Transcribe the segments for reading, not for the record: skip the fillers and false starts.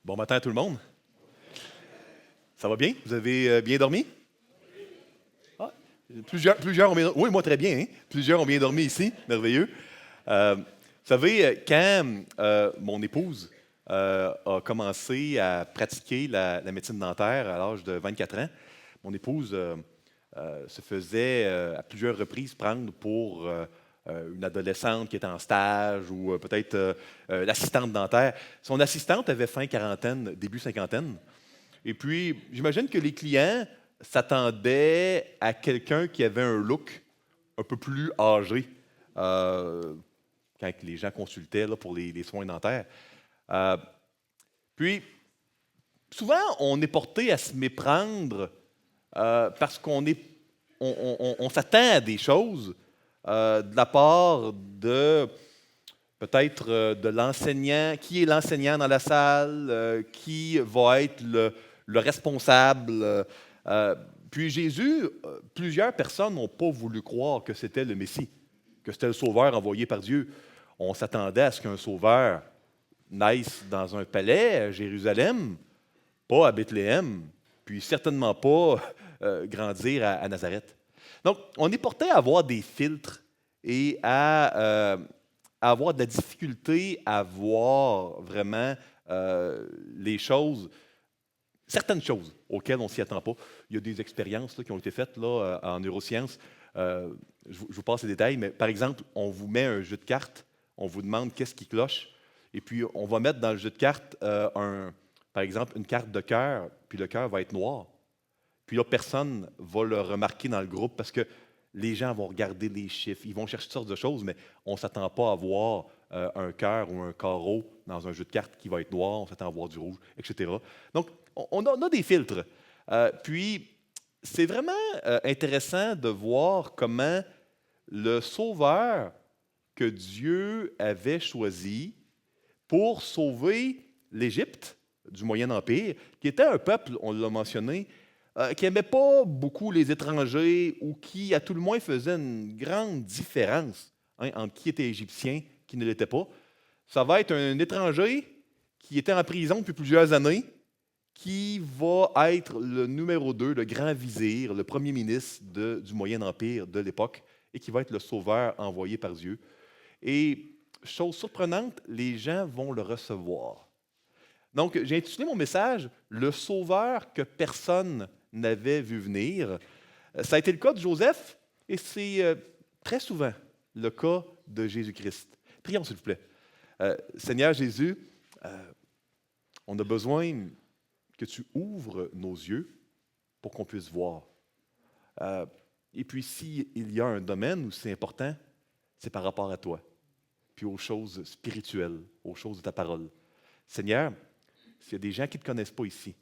Bon matin à tout le monde. Ça va bien? Vous avez bien dormi? Ah, plusieurs ont bien dormi. Oui, moi très bien. Hein? Plusieurs ont bien dormi ici. Merveilleux. Vous savez, quand mon épouse a commencé à pratiquer la médecine dentaire à l'âge de 24 ans, mon épouse se faisait à plusieurs reprises prendre pour une adolescente qui était en stage ou peut-être l'assistante dentaire. Son assistante avait fin quarantaine, début cinquantaine. Et puis, j'imagine que les clients s'attendaient à quelqu'un qui avait un look un peu plus âgé quand les gens consultaient là, pour les soins dentaires. Euh, puis, souvent, on est porté à se méprendre parce on s'attend à des choses de la part de peut-être de l'enseignant, qui est l'enseignant dans la salle, qui va être le responsable. Puis Jésus, plusieurs personnes n'ont pas voulu croire que c'était le Messie, que c'était le Sauveur envoyé par Dieu. On s'attendait à ce qu'un Sauveur naisse dans un palais à Jérusalem, pas à Bethléem, puis certainement pas grandir à Nazareth. Donc, on est porté à avoir des filtres et à avoir de la difficulté à voir vraiment les choses, certaines choses auxquelles on ne s'y attend pas. Il y a des expériences là, qui ont été faites là, en neurosciences. Je vous passe les détails, mais par exemple, on vous met un jeu de cartes, on vous demande qu'est-ce qui cloche, et puis on va mettre dans le jeu de cartes, par exemple, une carte de cœur, puis le cœur va être noir. Puis là, personne ne va le remarquer dans le groupe parce que les gens vont regarder les chiffres, ils vont chercher toutes sortes de choses, mais on ne s'attend pas à voir un cœur ou un carreau dans un jeu de cartes qui va être noir, on s'attend à voir du rouge, etc. Donc, on a des filtres. Puis, c'est vraiment intéressant de voir comment le Sauveur que Dieu avait choisi pour sauver l'Égypte du Moyen Empire, qui était un peuple, on l'a mentionné, qui n'aimait pas beaucoup les étrangers ou qui, à tout le moins, faisait une grande différence entre qui était égyptien, qui ne l'était pas. Ça va être un étranger qui était en prison depuis plusieurs années, qui va être le numéro 2, le grand vizir, le premier ministre du Moyen Empire de l'époque, et qui va être le sauveur envoyé par Dieu. Et, chose surprenante, les gens vont le recevoir. Donc, j'ai intitulé mon message « Le sauveur que personne n'avait vu venir ». Ça a été le cas de Joseph et c'est très souvent le cas de Jésus-Christ. Prions, s'il vous plaît. Seigneur Jésus, on a besoin que tu ouvres nos yeux pour qu'on puisse voir. Et puis, s'il y a un domaine où c'est important, c'est par rapport à toi, puis aux choses spirituelles, aux choses de ta parole. Seigneur, s'il y a des gens qui ne te connaissent pas ici,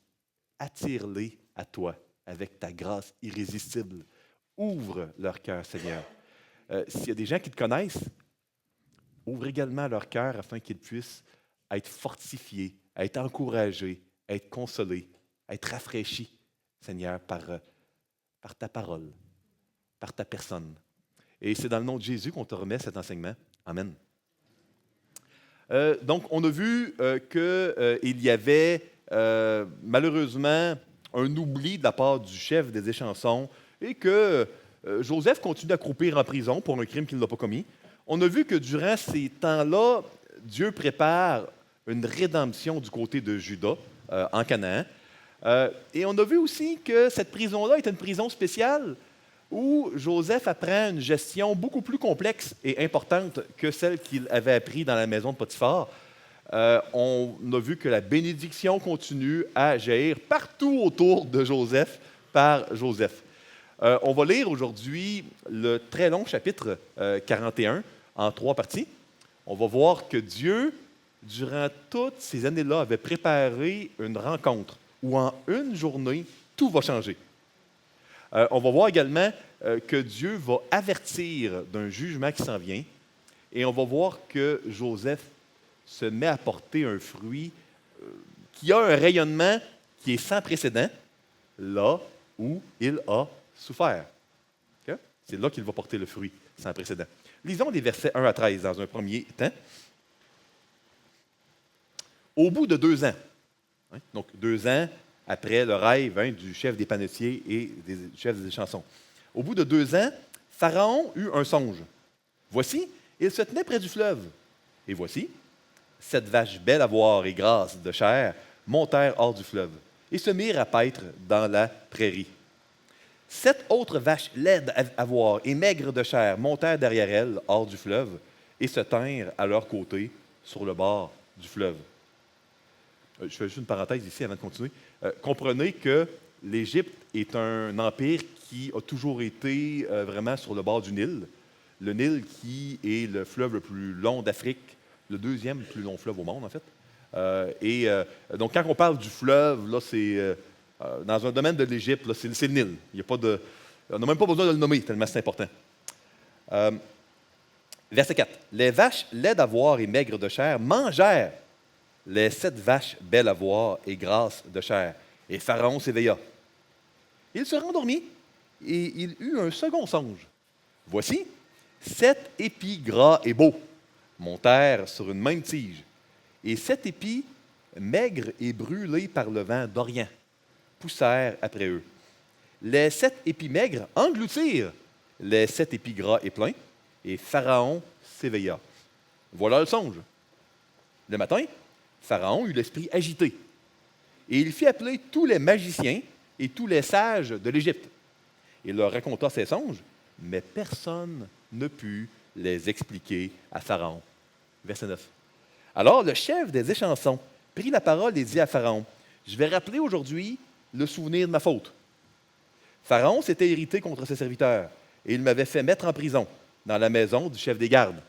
attire-les à toi avec ta grâce irrésistible. Ouvre leur cœur, Seigneur. S'il y a des gens qui te connaissent, ouvre également leur cœur afin qu'ils puissent être fortifiés, être encouragés, être consolés, être rafraîchis, Seigneur, par ta parole, par ta personne. Et c'est dans le nom de Jésus qu'on te remet cet enseignement. Amen. Donc, on a vu qu'il y avait malheureusement un oubli de la part du chef des échansons et que Joseph continue à croupir en prison pour un crime qu'il n'a pas commis. On a vu que durant ces temps-là, Dieu prépare une rédemption du côté de Juda, en Canaan. Et on a vu aussi que cette prison-là était une prison spéciale où Joseph apprend une gestion beaucoup plus complexe et importante que celle qu'il avait appris dans la maison de Potiphar. On a vu que la bénédiction continue à jaillir partout autour de Joseph par Joseph. On va lire aujourd'hui le très long chapitre 41 en 3 parties. On va voir que Dieu, durant toutes ces années-là, avait préparé une rencontre où en une journée, tout va changer. On va voir également que Dieu va avertir d'un jugement qui s'en vient et on va voir que Joseph se met à porter un fruit qui a un rayonnement qui est sans précédent là où il a souffert. Okay? C'est là qu'il va porter le fruit sans précédent. Lisons les versets 1 à 13 dans un premier temps. Au bout de 2 ans, Hein? Donc, 2 ans après le rêve du chef des panetiers et du chef des chansons. Au bout de 2 ans, Pharaon eut un songe. Voici, il se tenait près du fleuve. Et voici, 7 vaches belles à voir et grasses de chair montèrent hors du fleuve et se mirent à paître dans la prairie. 7 autres vaches laides à voir et maigres de chair montèrent derrière elles hors du fleuve et se tinrent à leur côté sur le bord du fleuve. Je fais juste une parenthèse ici avant de continuer. Comprenez que l'Égypte est un empire qui a toujours été vraiment sur le bord du Nil. Le Nil qui est le fleuve le plus long d'Afrique, le 2e plus long fleuve au monde, en fait. Donc, quand on parle du fleuve, là, c'est dans un domaine de l'Égypte, là, c'est le Nil. Il y a pas de, on n'a même pas besoin de le nommer, tellement c'est important. Verset 4. Les vaches laides à voir et maigres de chair mangèrent les 7 vaches belles à voir et grasses de chair. Et Pharaon s'éveilla. Il se rendormit et il eut un second songe. Voici, 7 épis gras et beaux montèrent sur une même tige, et 7 épis maigres et brûlés par le vent d'Orient poussèrent après eux. Les 7 épis maigres engloutirent les 7 épis gras et pleins, et Pharaon s'éveilla. Voilà le songe. Le matin, Pharaon eut l'esprit agité, et il fit appeler tous les magiciens et tous les sages de l'Égypte. Il leur raconta ses songes, mais personne ne put les expliquer à Pharaon. Verset 9. Alors le chef des échansons prit la parole et dit à Pharaon, « Je vais rappeler aujourd'hui le souvenir de ma faute. Pharaon s'était irrité contre ses serviteurs, et il m'avait fait mettre en prison dans la maison du chef des gardes.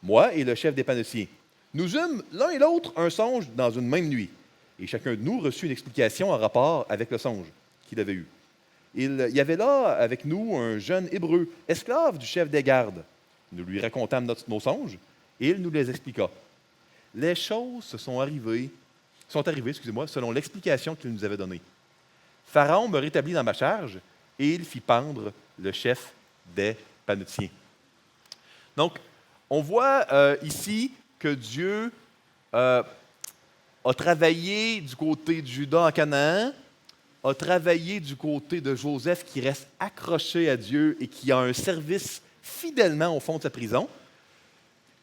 Moi et le chef des panetiers, nous eûmes l'un et l'autre un songe dans une même nuit, et chacun de nous reçut une explication en rapport avec le songe qu'il avait eu. Il y avait là avec nous un jeune Hébreu, esclave du chef des gardes. Nous lui racontâmes nos songes, et il nous les expliqua. Les choses sont arrivées selon l'explication qu'il nous avait donnée. Pharaon me rétablit dans ma charge, et il fit pendre le chef des panetiers. » Donc, on voit ici que Dieu a travaillé du côté de Juda en Canaan, a travaillé du côté de Joseph qui reste accroché à Dieu et qui a un service fidèlement au fond de sa prison.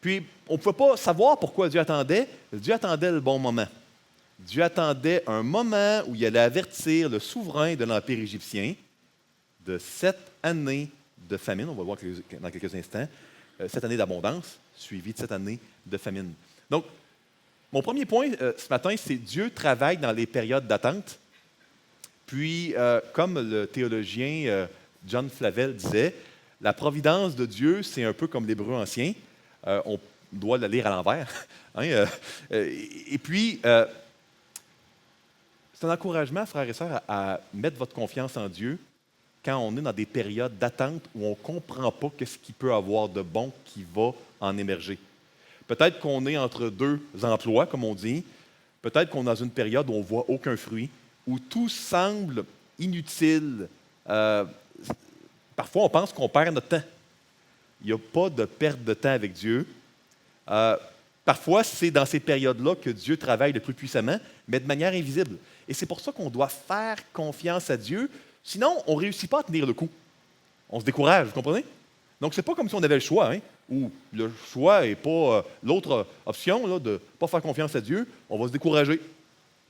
Puis, on ne pouvait pas savoir pourquoi Dieu attendait. Dieu attendait le bon moment. Dieu attendait un moment où il allait avertir le souverain de l'Empire égyptien de 7 années de famine. On va voir dans quelques instants. 7 années d'abondance, suivies de 7 années de famine. Donc, mon premier point ce matin, c'est Dieu travaille dans les périodes d'attente. Puis, comme le théologien John Flavel disait, la providence de Dieu, c'est un peu comme l'hébreu ancien. On doit le lire à l'envers. Hein, et puis, c'est un encouragement, frères et sœurs, à mettre votre confiance en Dieu quand on est dans des périodes d'attente où on ne comprend pas ce qu'il peut avoir de bon qui va en émerger. Peut-être qu'on est entre 2 emplois, comme on dit. Peut-être qu'on est dans une période où on ne voit aucun fruit, où tout semble inutile. Parfois, on pense qu'on perd notre temps. Il n'y a pas de perte de temps avec Dieu. Parfois, c'est dans ces périodes-là que Dieu travaille le plus puissamment, mais de manière invisible. Et c'est pour ça qu'on doit faire confiance à Dieu. Sinon, on ne réussit pas à tenir le coup. On se décourage, vous comprenez? Donc, ce n'est pas comme si on avait le choix, hein, ou le choix n'est pas l'autre option là, de ne pas faire confiance à Dieu. On va se décourager.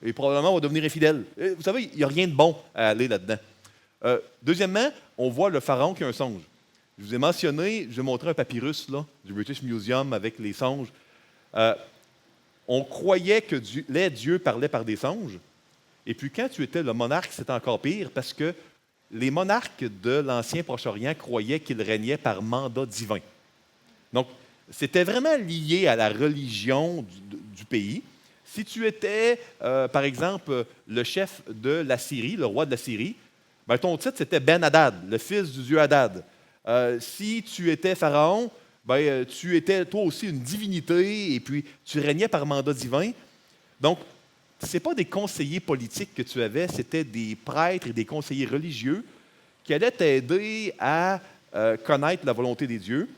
Et probablement, on va devenir infidèle. Et vous savez, il n'y a rien de bon à aller là-dedans. Deuxièmement, on voit le pharaon qui a un songe. Je vous ai mentionné, je vais montrer un papyrus là, du British Museum avec les songes. On croyait que les dieux parlaient par des songes. Et puis quand tu étais le monarque, c'était encore pire parce que les monarques de l'ancien Proche-Orient croyaient qu'ils régnaient par mandat divin. Donc, c'était vraiment lié à la religion du pays. Si tu étais, par exemple, le chef de la Syrie, le roi de la Syrie, ben, ton titre, c'était Ben-Hadad, le fils du dieu Hadad. Si tu étais pharaon, ben, tu étais toi aussi une divinité et puis tu régnais par mandat divin. Donc, ce n'est pas des conseillers politiques que tu avais, c'était des prêtres et des conseillers religieux qui allaient t'aider à connaître la volonté des dieux,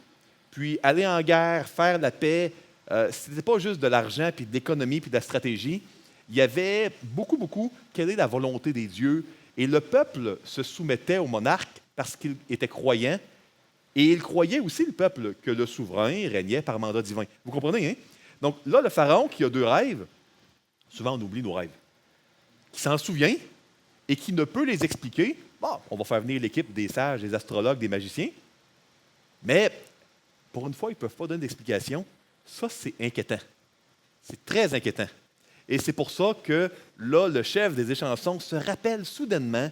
puis aller en guerre, faire la paix. Ce n'était pas juste de l'argent, puis de l'économie, puis de la stratégie. il y avait beaucoup, quelle est la volonté des dieux, et le peuple se soumettait au monarque parce qu'il était croyant, et il croyait aussi, le peuple, que le souverain régnait par mandat divin. Vous comprenez, hein? Donc là, le pharaon qui a deux rêves, souvent on oublie nos rêves, qui s'en souvient et qui ne peut les expliquer. Bon, on va faire venir l'équipe des sages, des astrologues, des magiciens, mais pour une fois, ils ne peuvent pas donner d'explication. Ça, c'est inquiétant. C'est très inquiétant. Et c'est pour ça que là, le chef des échansons se rappelle soudainement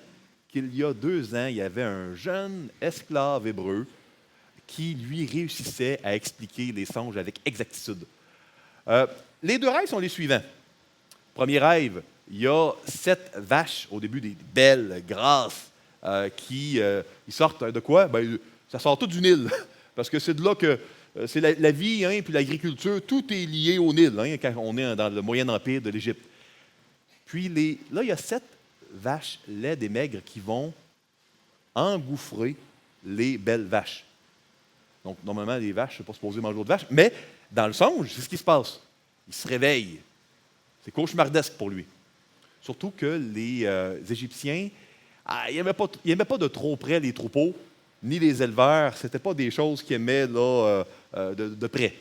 qu'il y a 2 ans, il y avait un jeune esclave hébreu qui, lui, réussissait à expliquer les songes avec exactitude. Les 2 rêves sont les suivants. Premier rêve, il y a 7 vaches au début, des belles, grasses, qui ils sortent de quoi? Bien, ça sort tout du Nil, parce que c'est de là que c'est la vie, hein, puis l'agriculture, tout est lié au Nil, hein, quand on est dans le Moyen Empire de l'Égypte. Puis là, il y a 7 vaches laides et maigres qui vont engouffrer les belles vaches. Donc, normalement, les vaches, je ne sont pas supposées manger d'autres vaches, mais dans le songe, c'est ce qui se passe. Il se réveille. C'est cauchemardesque pour lui. Surtout que les Égyptiens, ils n'aimaient pas de trop près les troupeaux, ni les éleveurs. Ce n'était pas des choses qu'ils aimaient là, de près.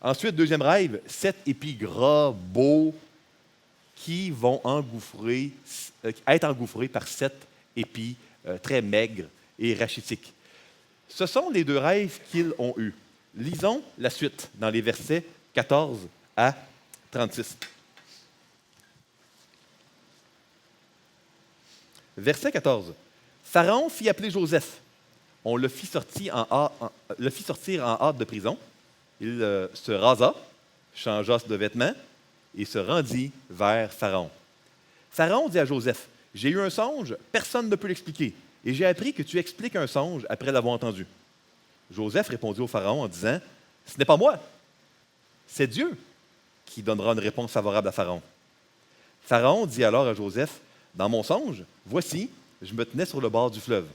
Ensuite, deuxième rêve, 7 épis gras, beaux, qui vont être engouffrés par 7 épis très maigres et rachitiques. Ce sont les 2 rêves qu'ils ont eus. Lisons la suite dans les versets 14 à 36. Verset 14. Pharaon fit appeler Joseph. On le fit sortir en hâte de prison. Il se rasa, changea de vêtements et se rendit vers Pharaon. Pharaon dit à Joseph, « J'ai eu un songe, personne ne peut l'expliquer, et j'ai appris que tu expliques un songe après l'avoir entendu. » Joseph répondit au Pharaon en disant, « Ce n'est pas moi, c'est Dieu qui donnera une réponse favorable à Pharaon. » Pharaon dit alors à Joseph, « Dans mon songe, voici, je me tenais sur le bord du fleuve.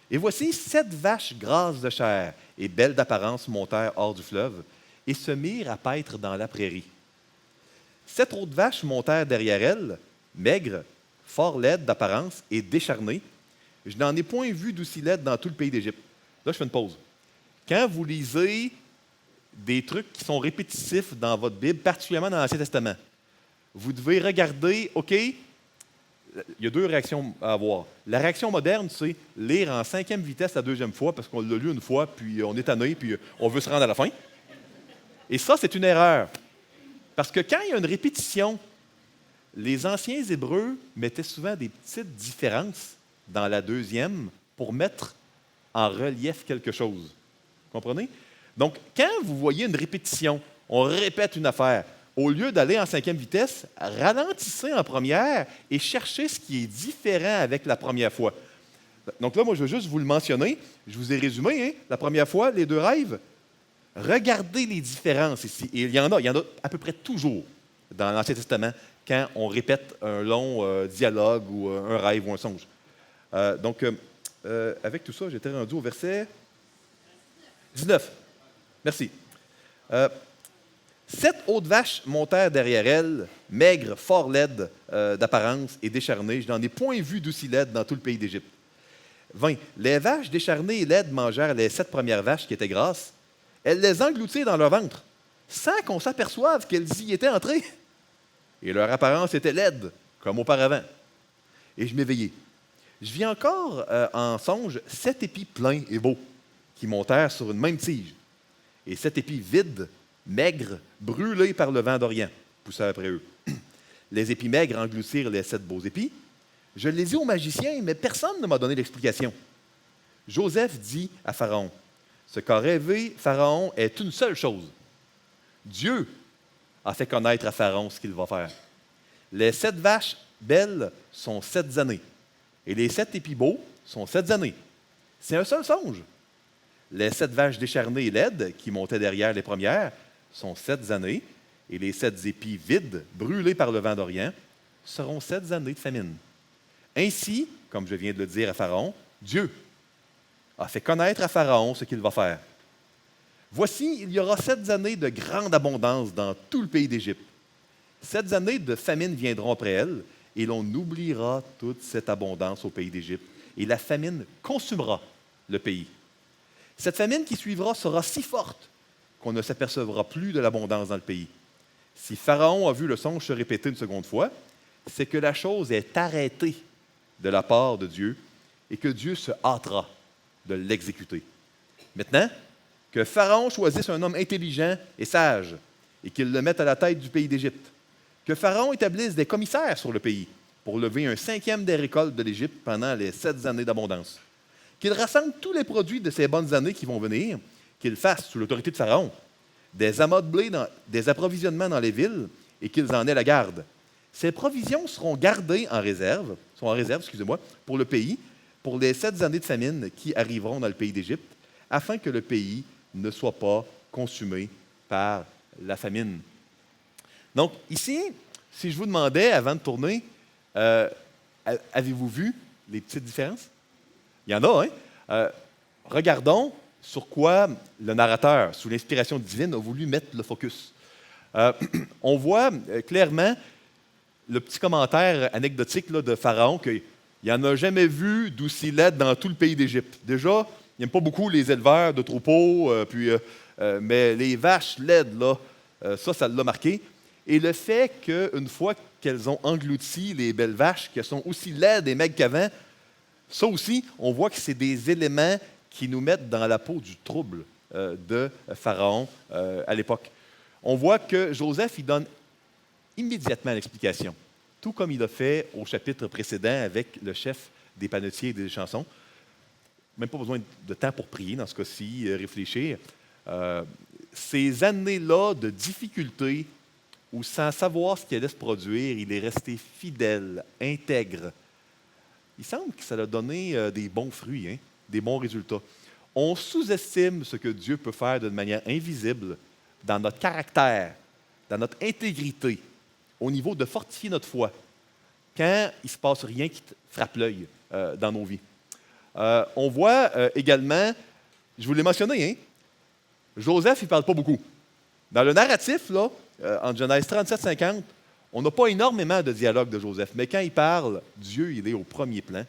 Et voici 7 vaches grasses de chair et belles d'apparence montèrent hors du fleuve et se mirent à paître dans la prairie. 7 autres vaches montèrent derrière elles, maigres, fort laides d'apparence et décharnées. Je n'en ai point vu d'aussi laides dans tout le pays d'Égypte. » Là, je fais une pause. Quand vous lisez des trucs qui sont répétitifs dans votre Bible, particulièrement dans l'Ancien Testament, vous devez regarder, OK, il y a 2 réactions à avoir. La réaction moderne, c'est lire en 5e vitesse la 2e fois, parce qu'on l'a lu une fois, puis on est tanné, puis on veut se rendre à la fin. Et ça, c'est une erreur. Parce que quand il y a une répétition, les anciens Hébreux mettaient souvent des petites différences dans la 2e pour mettre en relief quelque chose. Vous comprenez? Donc, quand vous voyez une répétition, on répète une affaire, au lieu d'aller en 5e vitesse, ralentissez en première et cherchez ce qui est différent avec la première fois. Donc là, moi, je veux juste vous le mentionner. Je vous ai résumé, hein, la première fois, les 2 rêves. Regardez les différences ici. Et il y en a à peu près toujours dans l'Ancien Testament quand on répète un long dialogue ou un rêve ou un songe. Avec tout ça, j'étais rendu au verset 19. Merci. 7 autres vaches montèrent derrière elles, maigres, fort laides d'apparence et décharnées. Je n'en ai point vu d'aussi laides dans tout le pays d'Égypte. 20. Les vaches décharnées et laides mangèrent les 7 premières vaches qui étaient grasses. Elles les engloutirent dans leur ventre, sans qu'on s'aperçoive qu'elles y étaient entrées. Et leur apparence était laide, comme auparavant. Et je m'éveillai. Je vis encore en songe 7 épis pleins et beaux, qui montèrent sur une même tige, et 7 épis vides, maigres, brûlés par le vent d'Orient, poussèrent après eux. Les épis maigres engloutirent les 7 beaux épis. Je les dis aux magiciens, mais personne ne m'a donné l'explication. Joseph dit à Pharaon, « Ce qu'a rêvé Pharaon est une seule chose. Dieu a fait connaître à Pharaon ce qu'il va faire. Les 7 vaches belles sont 7 années, et les 7 épis beaux sont 7 années. C'est un seul songe. Les 7 vaches décharnées et laides, qui montaient derrière les premières, sont 7 années, et les 7 épis vides, brûlés par le vent d'Orient, seront 7 années de famine. Ainsi, comme je viens de le dire à Pharaon, Dieu a fait connaître à Pharaon ce qu'il va faire. Voici, il y aura 7 années de grande abondance dans tout le pays d'Égypte. 7 années de famine viendront après elles, et l'on oubliera toute cette abondance au pays d'Égypte, et la famine consumera le pays. Cette famine qui suivra sera si forte qu'on ne s'apercevra plus de l'abondance dans le pays. Si Pharaon a vu le songe se répéter une seconde fois, c'est que la chose est arrêtée de la part de Dieu et que Dieu se hâtera de l'exécuter. Maintenant, que Pharaon choisisse un homme intelligent et sage et qu'il le mette à la tête du pays d'Égypte. Que Pharaon établisse des commissaires sur le pays pour lever un 5e des récoltes de l'Égypte pendant les 7 années d'abondance. Qu'il rassemble tous les produits de ces bonnes années qui vont venir, qu'il fasse, sous l'autorité de Pharaon, des amas de blé, des approvisionnements dans les villes et qu'ils en aient la garde. Ces provisions seront gardées en réserve, pour le pays, pour les 7 années de famine qui arriveront dans le pays d'Égypte, afin que le pays ne soit pas consumé par la famine. Donc, ici, si je vous demandais, avant de tourner, avez-vous vu les petites différences? Il y en a, hein? Regardons sur quoi le narrateur, sous l'inspiration divine, a voulu mettre le focus. On voit clairement le petit commentaire anecdotique là, de Pharaon qu'il n'en a jamais vu d'aussi laide dans tout le pays d'Égypte. Déjà, il n'aime pas beaucoup les éleveurs de troupeaux, mais les vaches laides, là, ça l'a marqué. Et le fait qu'une fois qu'elles ont englouti les belles vaches, qu'elles sont aussi laides et maigres qu'avant, ça aussi, on voit que c'est des éléments qui nous mettent dans la peau du trouble de Pharaon à l'époque. On voit que Joseph, il donne immédiatement l'explication, tout comme il a fait au chapitre précédent avec le chef des panetiers et des chansons. Même pas besoin de temps pour prier dans ce cas-ci, réfléchir. Ces années-là de difficulté, où sans savoir ce qui allait se produire, il est resté fidèle, intègre. Il semble que ça a donné des bons fruits, hein, des bons résultats. On sous-estime ce que Dieu peut faire d'une manière invisible dans notre caractère, dans notre intégrité, au niveau de fortifier notre foi, quand il ne se passe rien qui frappe l'œil dans nos vies. On voit également, je vous l'ai mentionné, hein, Joseph, il ne parle pas beaucoup. Dans le narratif, là, en Genèse 37-50, on n'a pas énormément de dialogue de Joseph, mais quand il parle, Dieu, il est au premier plan.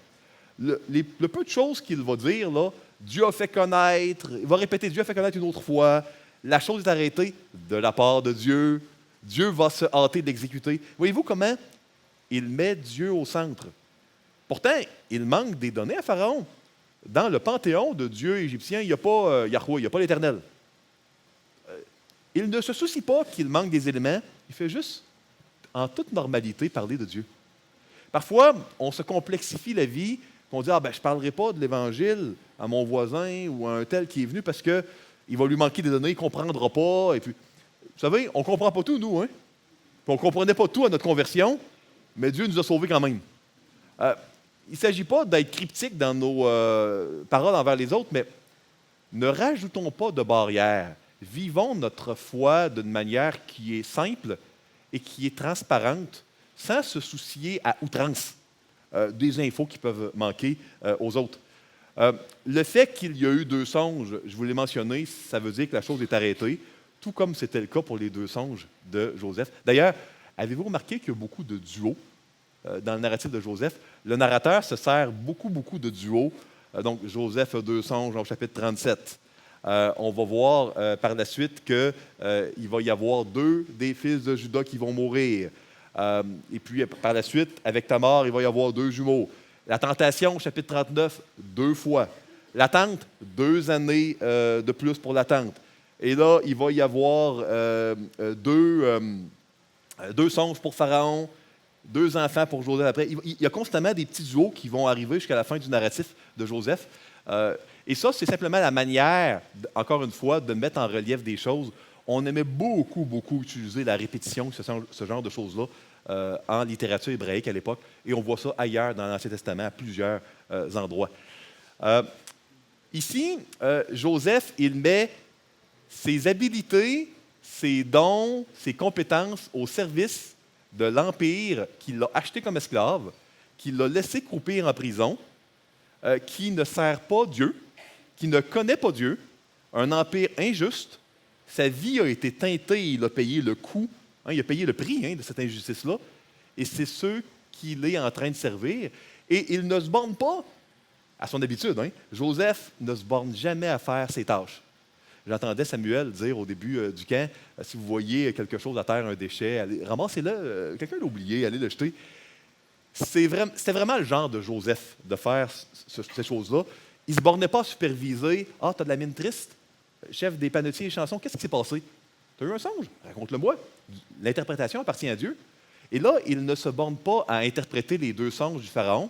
Le peu de choses qu'il va dire, là, Dieu a fait connaître, il va répéter, Dieu a fait connaître une autre fois, la chose est arrêtée de la part de Dieu, Dieu va se hâter de l'exécuter. Voyez-vous comment il met Dieu au centre? Pourtant, il manque des données à Pharaon. Dans le panthéon de Dieu égyptien, il n'y a pas Yahweh, il n'y a pas l'Éternel. Il ne se soucie pas qu'il manque des éléments, il fait juste, en toute normalité, parler de Dieu. Parfois, on se complexifie la vie, on dit « je ne parlerai pas de l'Évangile à mon voisin ou à un tel qui est venu parce qu'il va lui manquer des données, il ne comprendra pas. » Et puis, vous savez, on ne comprend pas tout, nous. Hein? Puis on ne comprenait pas tout à notre conversion, mais Dieu nous a sauvés quand même. Il ne s'agit pas d'être cryptique dans nos paroles envers les autres, mais ne rajoutons pas de barrières. Vivons notre foi d'une manière qui est simple et qui est transparente, sans se soucier à outrance des infos qui peuvent manquer aux autres. Le fait qu'il y a eu 2 songes, je vous l'ai mentionné, ça veut dire que la chose est arrêtée, tout comme c'était le cas pour les 2 songes de Joseph. D'ailleurs, avez-vous remarqué qu'il y a beaucoup de duos dans le narratif de Joseph? Le narrateur se sert beaucoup de duos. Donc, Joseph a 2 songes au chapitre 37. On va voir par la suite qu'il va y avoir 2 des fils de Juda qui vont mourir. Et puis, par la suite, avec Tamar, il va y avoir 2 jumeaux. La tentation, chapitre 39, 2 fois. L'attente, 2 années de plus pour l'attente. Et là, il va y avoir 2 songes pour Pharaon, 2 enfants pour Joseph après. Il y a constamment des petits duos qui vont arriver jusqu'à la fin du narratif de Joseph. Et ça, c'est simplement la manière, encore une fois, de mettre en relief des choses. On aimait beaucoup utiliser la répétition, ce genre de choses-là, en littérature hébraïque à l'époque. Et on voit ça ailleurs dans l'Ancien Testament, à plusieurs endroits. Ici, Joseph, il met ses habiletés, ses dons, ses compétences au service de l'Empire qui l'a acheté comme esclave, qui l'a laissé croupir en prison, qui ne sert pas Dieu, qui ne connaît pas Dieu, un empire injuste. Sa vie a été teintée, il a payé le coût Il a payé le prix de cette injustice-là. Et c'est ceux qu'il est en train de servir. Et il ne se borne pas à son habitude. Joseph ne se borne jamais à faire ses tâches. J'entendais Samuel dire au début du camp, si vous voyez quelque chose à terre, un déchet, allez, ramassez-le, quelqu'un l'a oublié, allez le jeter. C'était vraiment le genre de Joseph de faire ces choses-là. Il ne se bornait pas à superviser. « Ah, tu as de la mine triste? Chef des panetiers et chansons, qu'est-ce qui s'est passé? Tu as eu un songe? Raconte-le-moi. » L'interprétation appartient à Dieu. Et là, il ne se borne pas à interpréter les 2 songes du Pharaon.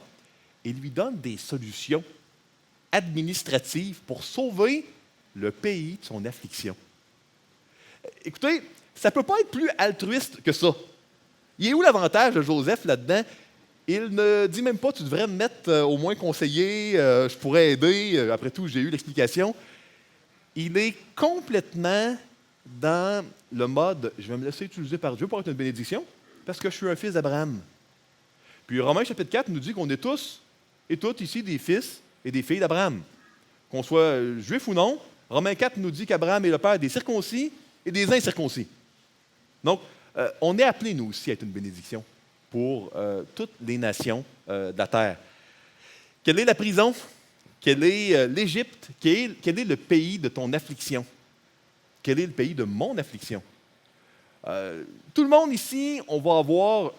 Il lui donne des solutions administratives pour sauver le pays de son affliction. Écoutez, ça ne peut pas être plus altruiste que ça. Il est où l'avantage de Joseph là-dedans? Il ne dit même pas, tu devrais me mettre au moins conseiller, je pourrais aider. Après tout, j'ai eu l'explication. Il est complètement dans le mode, je vais me laisser utiliser par Dieu pour être une bénédiction, parce que je suis un fils d'Abraham. Puis Romains chapitre 4 nous dit qu'on est tous et toutes ici des fils et des filles d'Abraham. Qu'on soit juif ou non, Romains 4 nous dit qu'Abraham est le père des circoncis et des incirconcis. Donc, on est appelés, nous aussi, à être une bénédiction pour toutes les nations de la terre. Quelle est la prison? Quelle est l'Égypte? Quel est le pays de ton affliction? Quel est le pays de mon affliction? Tout le monde ici, on va avoir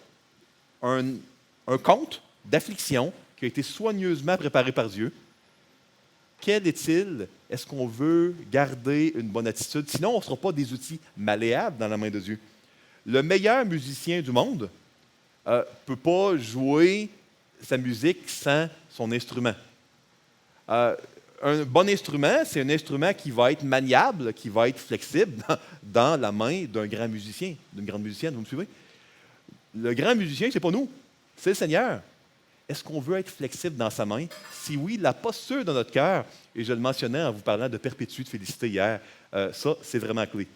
un compte d'affliction qui a été soigneusement préparé par Dieu. Quel est-il? Est-ce qu'on veut garder une bonne attitude? Sinon, on ne sera pas des outils malléables dans la main de Dieu. Le meilleur musicien du monde ne peut pas jouer sa musique sans son instrument. Un bon instrument, c'est un instrument qui va être maniable, qui va être flexible dans la main d'un grand musicien, d'une grande musicienne, vous me suivez? Le grand musicien, ce n'est pas nous, c'est le Seigneur. Est-ce qu'on veut être flexible dans sa main? Si oui, la posture de notre cœur, et je le mentionnais en vous parlant de perpétuer de félicité hier, ça, c'est vraiment clé.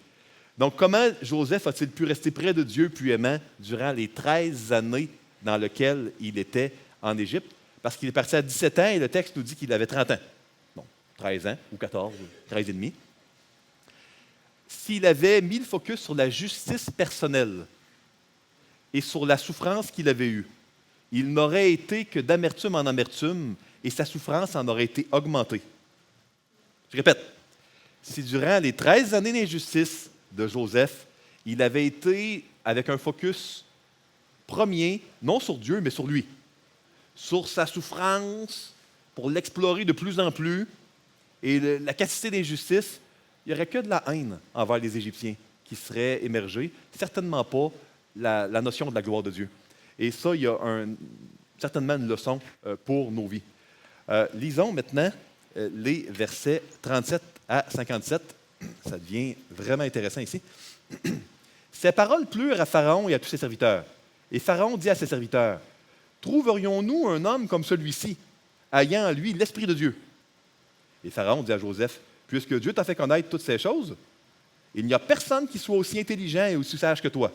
Donc, comment Joseph a-t-il pu rester près de Dieu puis aimant durant les 13 années dans lesquelles il était en Égypte? Parce qu'il est parti à 17 ans et le texte nous dit qu'il avait 30 ans. Bon, 13 ans ou 14, 13 et demi. S'il avait mis le focus sur la justice personnelle et sur la souffrance qu'il avait eue, il n'aurait été que d'amertume en amertume et sa souffrance en aurait été augmentée. Je répète, si durant les 13 années d'injustice de Joseph, il avait été avec un focus premier, non sur Dieu, mais sur lui, sur sa souffrance, pour l'explorer de plus en plus, et la capacité d'injustice, il n'y aurait que de la haine envers les Égyptiens qui serait émergée, certainement pas la notion de la gloire de Dieu. Et ça, il y a certainement une leçon pour nos vies. Lisons maintenant les versets 37 à 57. Ça devient vraiment intéressant ici. Ces paroles plurent à Pharaon et à tous ses serviteurs. Et Pharaon dit à ses serviteurs, « Trouverions-nous un homme comme celui-ci, ayant en lui l'Esprit de Dieu? » Et Pharaon dit à Joseph, « Puisque Dieu t'a fait connaître toutes ces choses, il n'y a personne qui soit aussi intelligent et aussi sage que toi.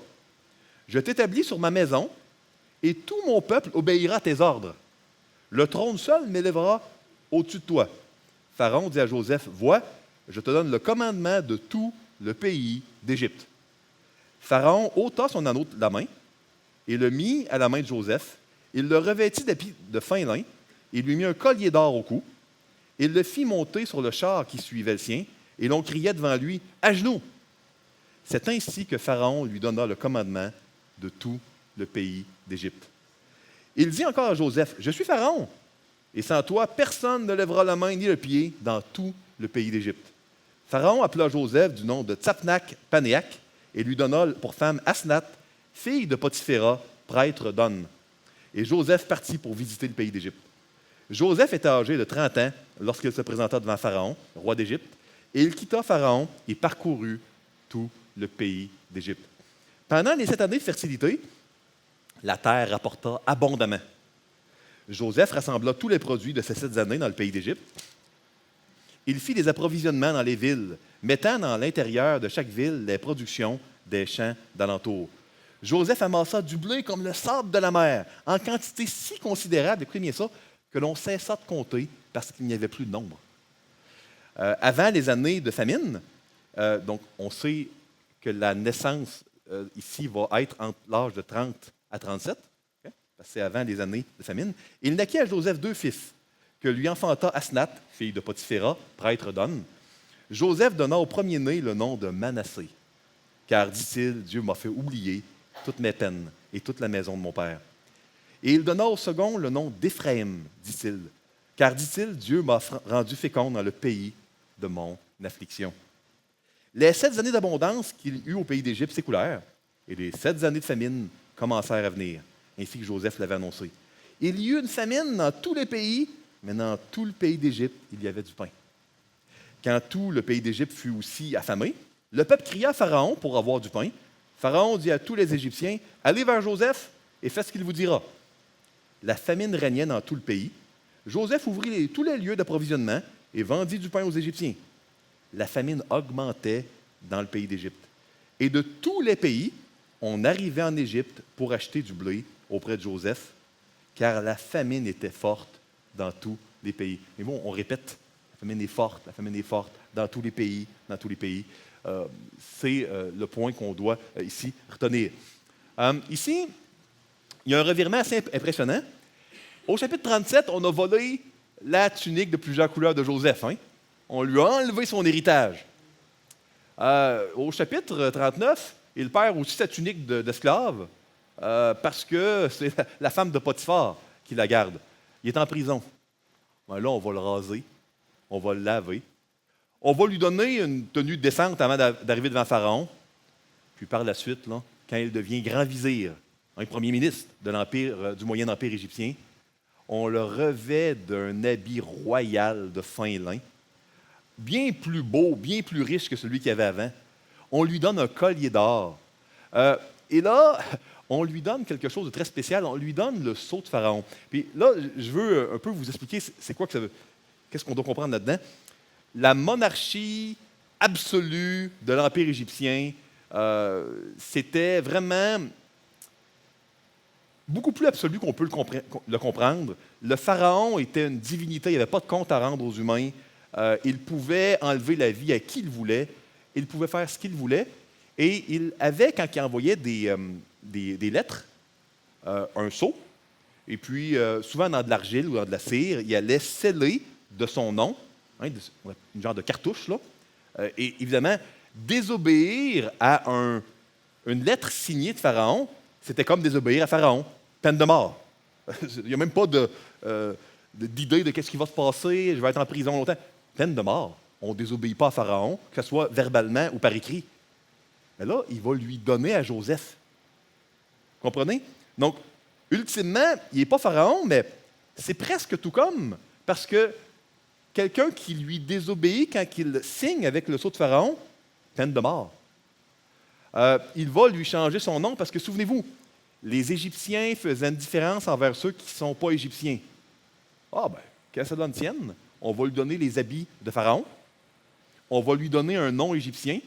Je t'établis sur ma maison, et tout mon peuple obéira à tes ordres. Le trône seul m'élèvera au-dessus de toi. » Pharaon dit à Joseph, « Vois, je te donne le commandement de tout le pays d'Égypte. » Pharaon ôta son anneau de la main et le mit à la main de Joseph. Il le revêtit d'habits de fin lin et lui mit un collier d'or au cou. Il le fit monter sur le char qui suivait le sien et l'on criait devant lui, « À genoux! » C'est ainsi que Pharaon lui donna le commandement de tout le pays d'Égypte. Il dit encore à Joseph, « Je suis Pharaon, et sans toi, personne ne lèvera la main ni le pied dans tout le pays d'Égypte. » Pharaon appela Joseph du nom de Tsapnak-Panéak et lui donna pour femme Asnath, fille de Potiphéra, prêtre d'On. Et Joseph partit pour visiter le pays d'Égypte. Joseph était âgé de 30 ans lorsqu'il se présenta devant Pharaon, roi d'Égypte, et il quitta Pharaon et parcourut tout le pays d'Égypte. Pendant les 7 années de fertilité, la terre rapporta abondamment. Joseph rassembla tous les produits de ces 7 années dans le pays d'Égypte. Il fit des approvisionnements dans les villes, mettant dans l'intérieur de chaque ville les productions des champs d'alentour. Joseph amassa du blé comme le sable de la mer, en quantité si considérable, écoutez bien ça, que l'on cessa de compter parce qu'il n'y avait plus de nombre. Avant les années de famine, donc on sait que la naissance ici va être entre l'âge de 30 à 37, ok? Parce que c'est avant les années de famine. Il naquit à Joseph 2 fils, que lui enfanta Asnath, fille de Potiphéra, prêtre d'On. Joseph donna au premier-né le nom de Manassé, car, dit-il, Dieu m'a fait oublier toutes mes peines et toute la maison de mon père. Et il donna au second le nom d'Éphraïm, dit-il, car, dit-il, Dieu m'a rendu fécond dans le pays de mon affliction. Les 7 années d'abondance qu'il eut au pays d'Égypte s'écoulèrent, et les 7 années de famine commencèrent à venir, ainsi que Joseph l'avait annoncé. Il y eut une famine dans tous les pays, mais dans tout le pays d'Égypte, il y avait du pain. Quand tout le pays d'Égypte fut aussi affamé, le peuple cria à Pharaon pour avoir du pain. Pharaon dit à tous les Égyptiens, « Allez vers Joseph et faites ce qu'il vous dira. » La famine régnait dans tout le pays. Joseph ouvrit tous les lieux d'approvisionnement et vendit du pain aux Égyptiens. La famine augmentait dans le pays d'Égypte. Et de tous les pays, on arrivait en Égypte pour acheter du blé auprès de Joseph, car la famine était forte dans tous les pays. Mais bon, on répète, la famine est forte dans tous les pays, dans tous les pays. C'est le point qu'on doit ici retenir. Ici, il y a un revirement assez impressionnant. Au chapitre 37, on a volé la tunique de plusieurs couleurs de Joseph. Hein? On lui a enlevé son héritage. Au chapitre 39, il perd aussi sa tunique d'esclave parce que c'est la femme de Potiphar qui la garde. Il est en prison. Ben là, on va le raser, on va le laver. On va lui donner une tenue décente avant d'arriver devant Pharaon. Puis par la suite, là, quand il devient grand vizir, un premier ministre de l'empire, du Moyen Empire égyptien, on le revêt d'un habit royal de fin lin, bien plus beau, bien plus riche que celui qu'il avait avant. On lui donne un collier d'or. Et là, on lui donne quelque chose de très spécial. On lui donne le sceau de Pharaon. Puis là, je veux un peu vous expliquer c'est quoi que ça veut, qu'est-ce qu'on doit comprendre là-dedans. La monarchie absolue de l'Empire égyptien, c'était vraiment beaucoup plus absolu qu'on peut le comprendre. Le pharaon était une divinité, il n'y avait pas de compte à rendre aux humains. Il pouvait enlever la vie à qui il voulait, il pouvait faire ce qu'il voulait. Et il avait, quand il envoyait des lettres, un sceau, et puis souvent dans de l'argile ou dans de la cire, il allait sceller de son nom, hein, une genre de cartouche, là, et évidemment, désobéir à une lettre signée de Pharaon, c'était comme désobéir à Pharaon, peine de mort. Il n'y a même pas d'idée de qu'est-ce qui va se passer, je vais être en prison longtemps. Peine de mort. On ne désobéit pas à Pharaon, que ce soit verbalement ou par écrit. Mais là, il va lui donner à Joseph. Comprenez? Donc, ultimement, il n'est pas Pharaon, mais c'est presque tout comme, parce que quelqu'un qui lui désobéit quand il signe avec le sceau de Pharaon, peine de mort. Il va lui changer son nom parce que, souvenez-vous, les Égyptiens faisaient une différence envers ceux qui ne sont pas Égyptiens. Ah, ben, qu'est-ce que ça donne tienne? On va lui donner les habits de Pharaon. On va lui donner un nom égyptien.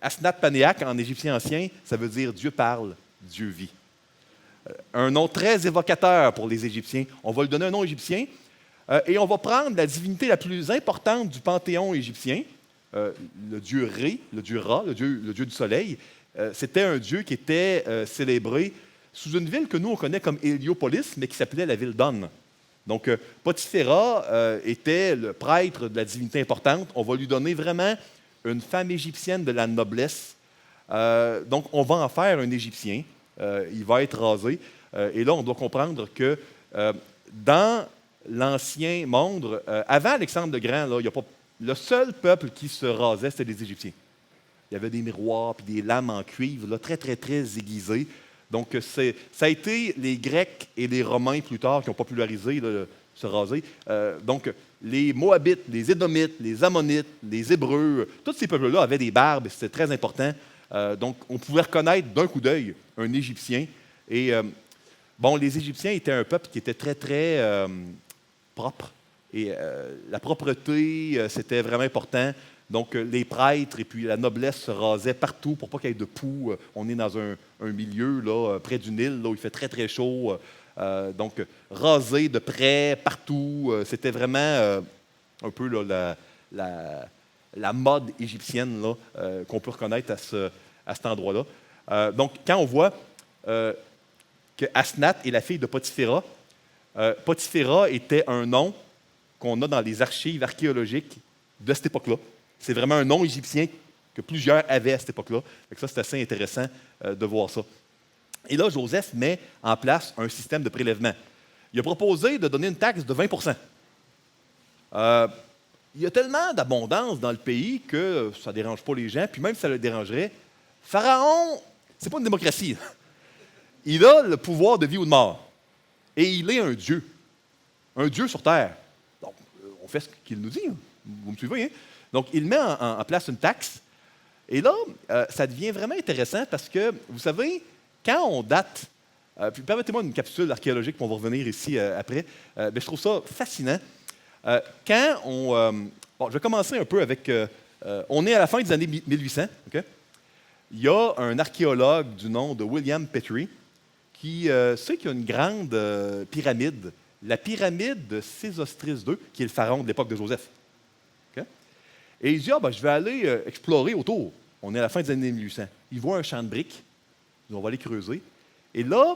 Asnath Panéak, en égyptien ancien, ça veut dire Dieu parle, Dieu vit. Un nom très évocateur pour les Égyptiens. On va lui donner un nom égyptien et on va prendre la divinité la plus importante du panthéon égyptien, le dieu Ré, le dieu Ra, le dieu du soleil. C'était un dieu qui était célébré sous une ville que nous, on connaît comme Héliopolis, mais qui s'appelait la ville d'On. Donc, Potiphéra était le prêtre de la divinité importante. On va lui donner vraiment une femme égyptienne de la noblesse. Donc, on va en faire un Égyptien. Il va être rasé. Et là, on doit comprendre que dans l'Ancien monde, avant Alexandre le Grand, là, il y a pas, le seul peuple qui se rasait, c'était les Égyptiens. Il y avait des miroirs puis des lames en cuivre, là, très, très, très aiguisées. Donc, ça a été les Grecs et les Romains plus tard qui ont popularisé se raser. Donc, les Moabites, les Édomites, les Ammonites, les Hébreux, tous ces peuples-là avaient des barbes et c'était très important. Donc, on pouvait reconnaître d'un coup d'œil un Égyptien. Et, bon, les Égyptiens étaient un peuple qui était très, très propre. Et la propreté, c'était vraiment important. Donc, les prêtres et puis la noblesse se rasaient partout pour pas qu'il y ait de poux. On est dans un milieu là, près du Nil, là, où il fait très, très chaud. Donc, raser de près, partout, c'était vraiment un peu là, la mode égyptienne là, qu'on peut reconnaître à cet endroit-là. Donc, quand on voit que Asnath est la fille de Potiphéra, Potiphéra était un nom qu'on a dans les archives archéologiques de cette époque-là. C'est vraiment un nom égyptien que plusieurs avaient à cette époque-là. Ça, c'est assez intéressant de voir ça. Et là, Joseph met en place un système de prélèvement. Il a proposé de donner une taxe de 20 il y a tellement d'abondance dans le pays que ça ne dérange pas les gens, puis même si ça le dérangerait, Pharaon, c'est pas une démocratie. Il a le pouvoir de vie ou de mort. Et il est un Dieu sur terre. Donc, on fait ce qu'il nous dit. Hein. Vous me suivez, hein? Donc, il met en place une taxe. Et là, ça devient vraiment intéressant parce que, vous savez, quand on date, puis permettez-moi une capsule archéologique, puis on va revenir ici après, mais je trouve ça fascinant. Quand on... bon, je vais commencer un peu avec... on est à la fin des années 1800. Okay? Il y a un archéologue du nom de William Petrie qui sait qu'il y a une grande pyramide, la pyramide de Sésostris II, qui est le pharaon de l'époque de Joseph. Okay? Et il dit, je vais aller explorer autour. On est à la fin des années 1800. Il voit un champ de briques. On va aller creuser. Et là,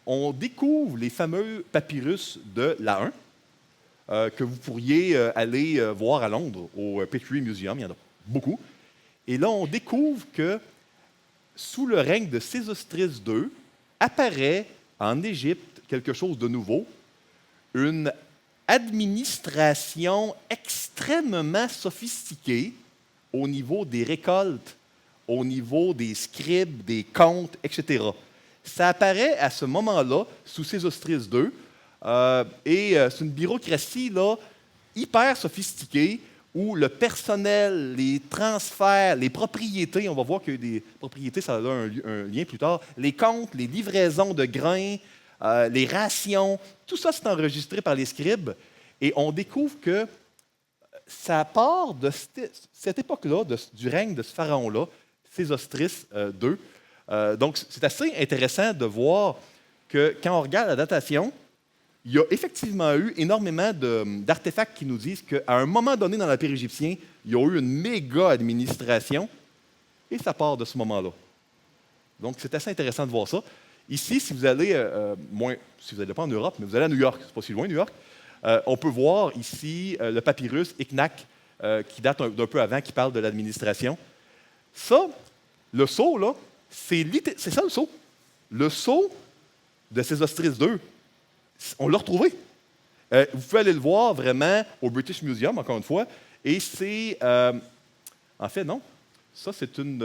on découvre les fameux papyrus de l'A1 que vous pourriez aller voir à Londres, au Petrie Museum. Il y en a beaucoup. Et là, on découvre que sous le règne de Sésostris II, apparaît en Égypte quelque chose de nouveau, une administration extrêmement sophistiquée au niveau des récoltes, au niveau des scribes, des comptes, etc. Ça apparaît à ce moment-là, sous Sésostris II, et c'est une bureaucratie là, hyper sophistiquée où le personnel, les transferts, les propriétés, on va voir que des propriétés, ça a un lien plus tard, les comptes, les livraisons de grains, les rations, tout ça, c'est enregistré par les scribes. Et on découvre que ça part de cette époque-là, du règne de ce pharaon-là, Sésostris II. Donc, c'est assez intéressant de voir que quand on regarde la datation, il y a effectivement eu énormément d'artefacts qui nous disent qu'à un moment donné dans l'Empire égyptien, il y a eu une méga administration et ça part de ce moment-là. Donc, c'est assez intéressant de voir ça. Ici, si vous allez, si vous n'allez pas en Europe, mais vous allez à New York, c'est pas si loin, New York, on peut voir ici le papyrus Eknak, qui date d'un peu avant, qui parle de l'administration. Ça, le sceau, là, c'est ça le sceau. Le sceau de Sésostris II. On l'a retrouvé. Vous pouvez aller le voir vraiment au British Museum, encore une fois. Et c'est... en fait, non. Ça, c'est une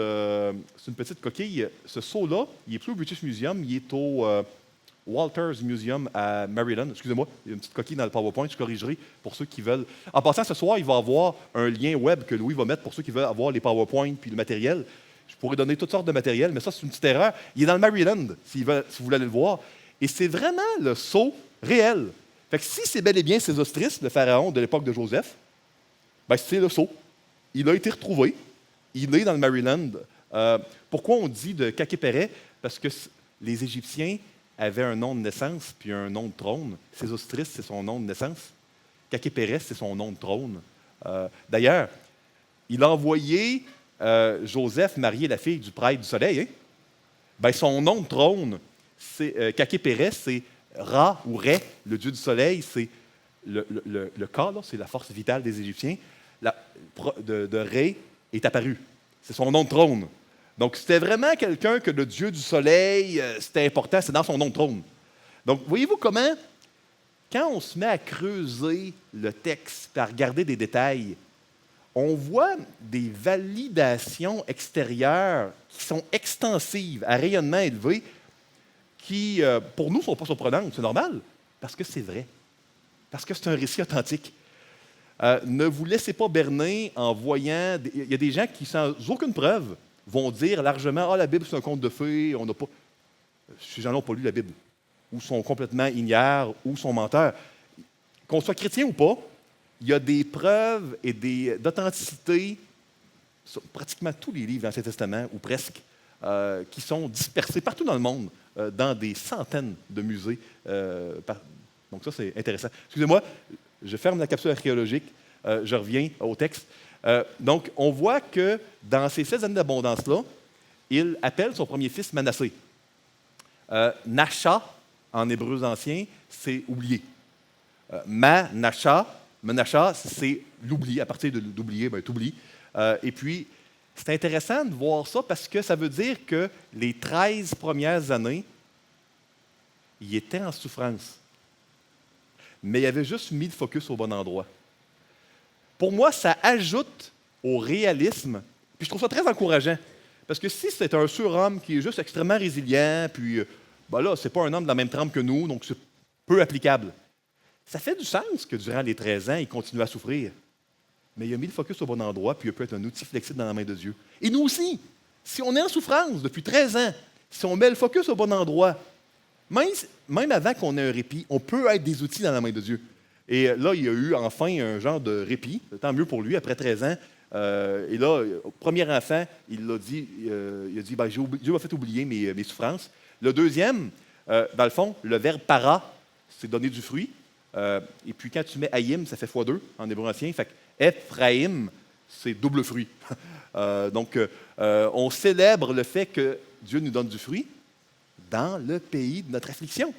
petite coquille. Ce sceau-là, il n'est plus au British Museum, il est au Walters Museum à Maryland. Excusez-moi, il y a une petite coquille dans le PowerPoint, je corrigerai pour ceux qui veulent. En passant, ce soir, il va y avoir un lien web que Louis va mettre pour ceux qui veulent avoir les PowerPoint puis le matériel. Je pourrais donner toutes sortes de matériel, mais ça, c'est une petite erreur. Il est dans le Maryland, si vous voulez aller le voir. Et c'est vraiment le sceau réel. Fait que si c'est bel et bien Sésostris, le pharaon de l'époque de Joseph, ben c'est le sceau. Il a été retrouvé. Il est dans le Maryland. Pourquoi on dit de Kaképéré? Parce que les Égyptiens avaient un nom de naissance puis un nom de trône. Sésostris, c'est son nom de naissance. Kaképéré, c'est son nom de trône. D'ailleurs, il a envoyé Joseph marier la fille du prêtre du soleil. Hein? Ben, son nom de trône, Kaképéré, c'est Ra ou Ré, le dieu du soleil. C'est le Ka, c'est la force vitale des Égyptiens. De Ré est apparu. C'est son nom de trône. Donc, c'était vraiment quelqu'un que le dieu du soleil, c'était important, c'est dans son nom de trône. Donc, voyez-vous comment, quand on se met à creuser le texte et à regarder des détails, on voit des validations extérieures qui sont extensives, à rayonnement élevé, qui, pour nous, ne sont pas surprenantes. C'est normal, parce que c'est vrai. Parce que c'est un récit authentique. Ne vous laissez pas berner en voyant... Il y a des gens qui, sans aucune preuve, vont dire largement « Ah, la Bible, c'est un conte de fées, on n'a pas... » Ces gens-là n'ont pas lu la Bible, ou sont complètement ignares, ou sont menteurs. Qu'on soit chrétien ou pas, il y a des preuves et d'authenticité sur pratiquement tous les livres de l'Ancien Testament, ou presque, qui sont dispersés partout dans le monde, dans des centaines de musées. Donc ça, c'est intéressant. Excusez-moi, je ferme la capsule archéologique, je reviens au texte. Donc, on voit que dans ces 16 années d'abondance-là, il appelle son premier fils Manassé. Nasha, en hébreu ancien, c'est oublier. Menasha, c'est l'oubli. À partir de l'oublier, ben, t'oublies. Et puis, c'est intéressant de voir ça parce que ça veut dire que les 13 premières années, il était en souffrance. Mais il avait juste mis le focus au bon endroit. Pour moi, ça ajoute au réalisme, puis je trouve ça très encourageant. Parce que si c'est un surhomme qui est juste extrêmement résilient, puis ben là, c'est pas un homme de la même trempe que nous, donc c'est peu applicable. Ça fait du sens que durant les 13 ans, il continue à souffrir. Mais il a mis le focus au bon endroit, puis il peut être un outil flexible dans la main de Dieu. Et nous aussi, si on est en souffrance depuis 13 ans, si on met le focus au bon endroit, même avant qu'on ait un répit, on peut être des outils dans la main de Dieu. Et là, il y a eu enfin un genre de répit, tant mieux pour lui, après 13 ans. Et là, au premier enfant, il a dit ben, Dieu m'a fait oublier mes souffrances. Le deuxième, dans le fond, le verbe para, c'est donner du fruit. Et puis quand tu mets Haïm, ça fait x2 en hébreu ancien. Fait que Ephraim, c'est double fruit. Donc, on célèbre le fait que Dieu nous donne du fruit dans le pays de notre affliction.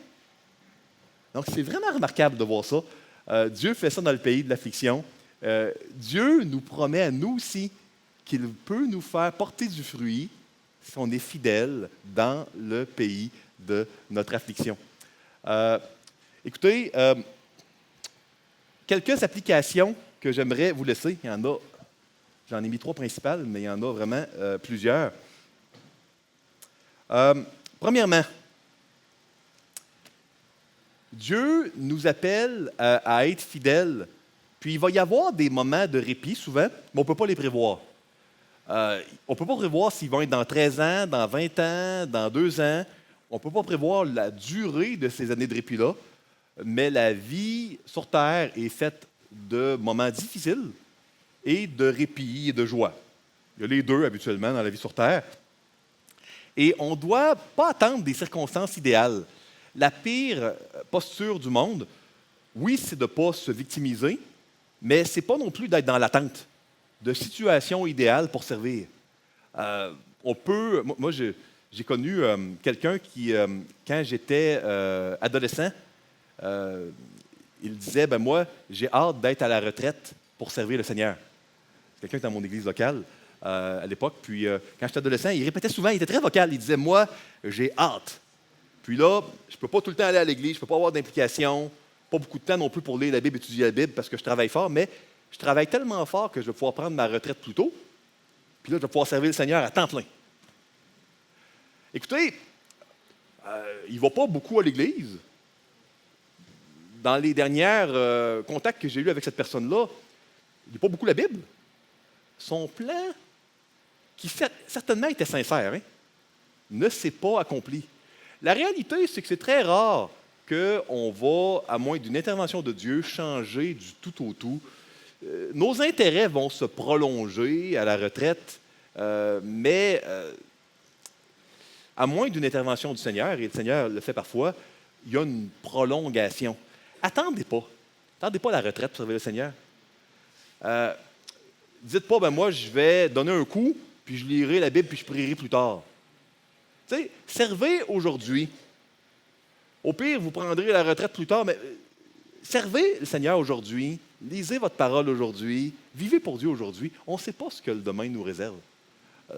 Donc, c'est vraiment remarquable de voir ça. Dieu fait ça dans le pays de l'affliction. Dieu nous promet à nous aussi qu'il peut nous faire porter du fruit si on est fidèle dans le pays de notre affliction. Écoutez, quelques applications que j'aimerais vous laisser. Il y en a, j'en ai mis 3 principales, mais il y en a vraiment plusieurs. Premièrement, Dieu nous appelle à être fidèles, puis il va y avoir des moments de répit souvent, mais on ne peut pas les prévoir. On ne peut pas prévoir s'ils vont être dans 13 ans, dans 20 ans, dans 2 ans. On ne peut pas prévoir la durée de ces années de répit-là, mais la vie sur Terre est faite de moments difficiles et de répit et de joie. Il y a les deux habituellement dans la vie sur Terre. Et on ne doit pas attendre des circonstances idéales. La pire posture du monde, oui, c'est de ne pas se victimiser, mais ce n'est pas non plus d'être dans l'attente de situations idéales pour servir. Moi, j'ai connu quelqu'un qui, quand j'étais adolescent, il disait, ben moi, j'ai hâte d'être à la retraite pour servir le Seigneur. C'est quelqu'un qui était dans mon église locale à l'époque. Puis quand j'étais adolescent, il répétait souvent, il était très vocal, il disait, moi, j'ai hâte. Puis là, je ne peux pas tout le temps aller à l'église, je ne peux pas avoir d'implication, pas beaucoup de temps non plus pour lire la Bible, étudier la Bible, parce que je travaille fort, mais je travaille tellement fort que je vais pouvoir prendre ma retraite plus tôt. Puis là, je vais pouvoir servir le Seigneur à temps plein. Écoutez, il ne va pas beaucoup à l'église. Dans les derniers contacts que j'ai eus avec cette personne-là, il lit pas beaucoup la Bible. Son plan, qui certainement était sincère, ne s'est pas accompli. La réalité, c'est que c'est très rare qu'on va, à moins d'une intervention de Dieu, changer du tout au tout. Nos intérêts vont se prolonger à la retraite, mais à moins d'une intervention du Seigneur, et le Seigneur le fait parfois, il y a une prolongation. Attendez pas la retraite pour servir le Seigneur. Dites pas, ben moi, je vais donner un coup, puis je lirai la Bible, puis je prierai plus tard. Tu sais, servez aujourd'hui. Au pire, vous prendrez la retraite plus tard, mais servez le Seigneur aujourd'hui, lisez votre parole aujourd'hui, vivez pour Dieu aujourd'hui. On ne sait pas ce que le demain nous réserve.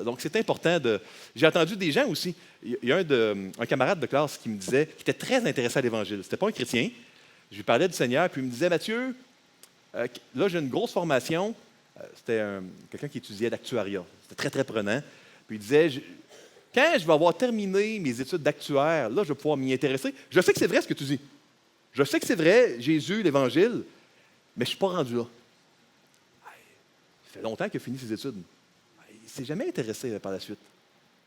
Donc, c'est important de... J'ai entendu des gens aussi. Il y a un camarade de classe qui me disait, qui était très intéressé à l'Évangile. C'était pas un chrétien. Je lui parlais du Seigneur, puis il me disait, Mathieu, là, j'ai une grosse formation. C'était quelqu'un qui étudiait l'actuariat. C'était très, très prenant. Puis il disait, quand je vais avoir terminé mes études d'actuaire, là, je vais pouvoir m'y intéresser. Je sais que c'est vrai ce que tu dis. Je sais que c'est vrai, Jésus, l'Évangile, mais je ne suis pas rendu là. Ça fait longtemps qu'il a fini ses études. Il ne s'est jamais intéressé par la suite.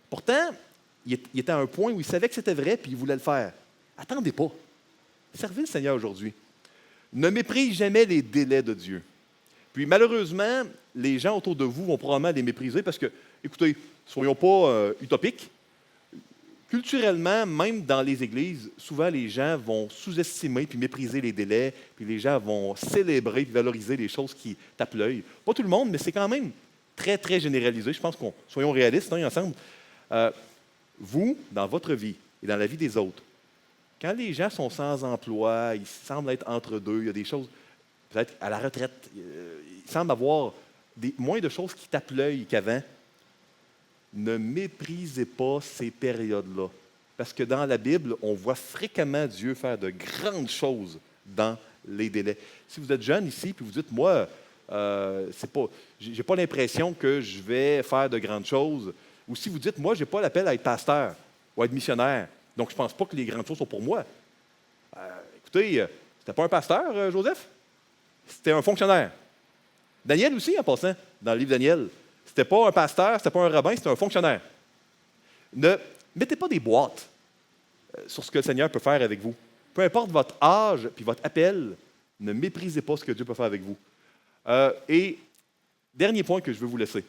Pourtant, il était à un point où il savait que c'était vrai, puis il voulait le faire. Attendez pas. Servez le Seigneur aujourd'hui. Ne méprise jamais les délais de Dieu. Puis malheureusement, les gens autour de vous vont probablement les mépriser parce que, écoutez, soyons pas utopiques. Culturellement, même dans les églises, souvent les gens vont sous-estimer puis mépriser les délais, puis les gens vont célébrer puis valoriser les choses qui tapent l'œil. Pas tout le monde, mais c'est quand même très, très généralisé. Je pense soyons réalistes ensemble. Euh, vous, dans votre vie et dans la vie des autres, quand les gens sont sans emploi, ils semblent être entre deux, il y a des choses, peut-être à la retraite, il semble avoir moins de choses qui tapent l'œil qu'avant. Ne méprisez pas ces périodes-là. Parce que dans la Bible, on voit fréquemment Dieu faire de grandes choses dans les délais. Si vous êtes jeune ici, puis vous dites, moi, je n'ai pas l'impression que je vais faire de grandes choses, ou si vous dites, moi, je n'ai pas l'appel à être pasteur ou à être missionnaire, donc je ne pense pas que les grandes choses sont pour moi. Écoutez, c'était pas un pasteur, Joseph? C'était un fonctionnaire. Daniel aussi, en passant, dans le livre Daniel. C'était pas un pasteur, c'était pas un rabbin, c'était un fonctionnaire. Ne mettez pas des boîtes sur ce que le Seigneur peut faire avec vous. Peu importe votre âge puis votre appel, ne méprisez pas ce que Dieu peut faire avec vous. Et dernier point que je veux vous laisser.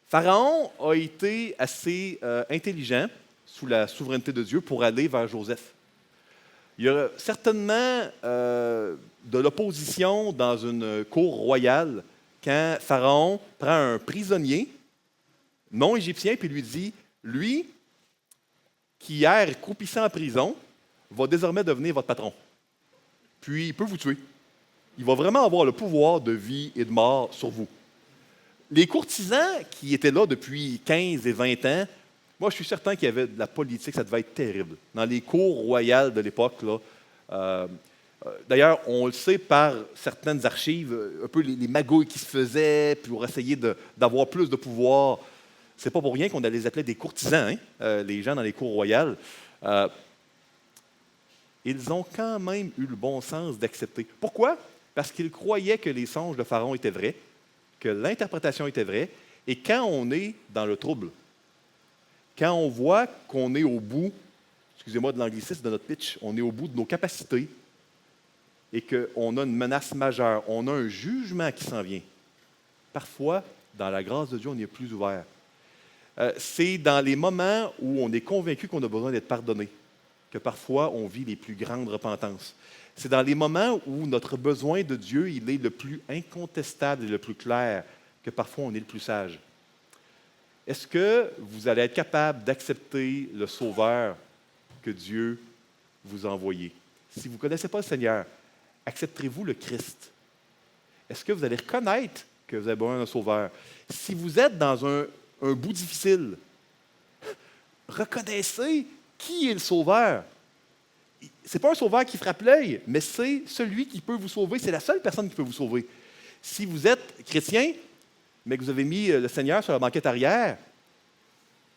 Pharaon a été assez intelligent sous la souveraineté de Dieu pour aller vers Joseph. Il y a certainement de l'opposition dans une cour royale quand Pharaon prend un prisonnier non égyptien puis lui dit, lui, qui hier croupissait en prison, va désormais devenir votre patron. Puis il peut vous tuer. Il va vraiment avoir le pouvoir de vie et de mort sur vous. Les courtisans qui étaient là depuis 15 et 20 ans, moi, je suis certain qu'il y avait de la politique, ça devait être terrible. Dans les cours royales de l'époque, d'ailleurs, on le sait par certaines archives, un peu les magouilles qui se faisaient pour essayer d'avoir plus de pouvoir. C'est pas pour rien qu'on les appelait des courtisans, les gens dans les cours royales. Ils ont quand même eu le bon sens d'accepter. Pourquoi? Parce qu'ils croyaient que les songes de Pharaon étaient vrais, que l'interprétation était vraie, et quand on est dans le trouble, quand on voit qu'on est au bout, excusez-moi de l'anglicisme de notre pitch, on est au bout de nos capacités et qu'on a une menace majeure, on a un jugement qui s'en vient. Parfois, dans la grâce de Dieu, on est plus ouvert. C'est dans les moments où on est convaincu qu'on a besoin d'être pardonné que parfois on vit les plus grandes repentances. C'est dans les moments où notre besoin de Dieu il est le plus incontestable et le plus clair que parfois on est le plus sage. Est-ce que vous allez être capable d'accepter le Sauveur que Dieu vous a envoyé? Si vous ne connaissez pas le Seigneur, accepterez-vous le Christ? Est-ce que vous allez reconnaître que vous avez besoin d'un Sauveur? Si vous êtes dans un bout difficile, reconnaissez qui est le Sauveur. Ce n'est pas un Sauveur qui frappe l'œil, mais c'est celui qui peut vous sauver. C'est la seule personne qui peut vous sauver. Si vous êtes chrétien, mais que vous avez mis le Seigneur sur la banquette arrière,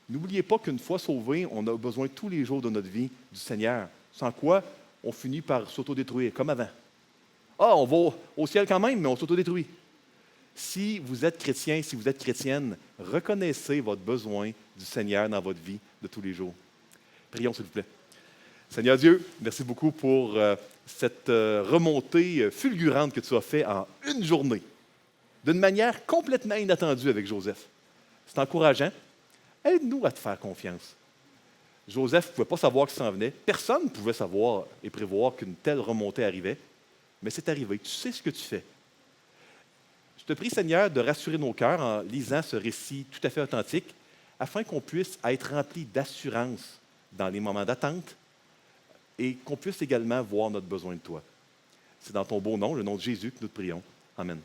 n'oubliez pas qu'une fois sauvé, on a besoin tous les jours de notre vie du Seigneur. Sans quoi, on finit par s'autodétruire, comme avant. Ah, on va au ciel quand même, mais on s'autodétruit. Si vous êtes chrétien, si vous êtes chrétienne, reconnaissez votre besoin du Seigneur dans votre vie de tous les jours. Prions, s'il vous plaît. Seigneur Dieu, merci beaucoup pour cette remontée fulgurante que tu as faite en une journée, d'une manière complètement inattendue avec Joseph. C'est encourageant. Aide-nous à te faire confiance. Joseph ne pouvait pas savoir que ça s'en venait. Personne ne pouvait savoir et prévoir qu'une telle remontée arrivait, mais c'est arrivé. Tu sais ce que tu fais. Je te prie, Seigneur, de rassurer nos cœurs en lisant ce récit tout à fait authentique, afin qu'on puisse être remplis d'assurance dans les moments d'attente et qu'on puisse également voir notre besoin de toi. C'est dans ton beau nom, le nom de Jésus, que nous te prions. Amen.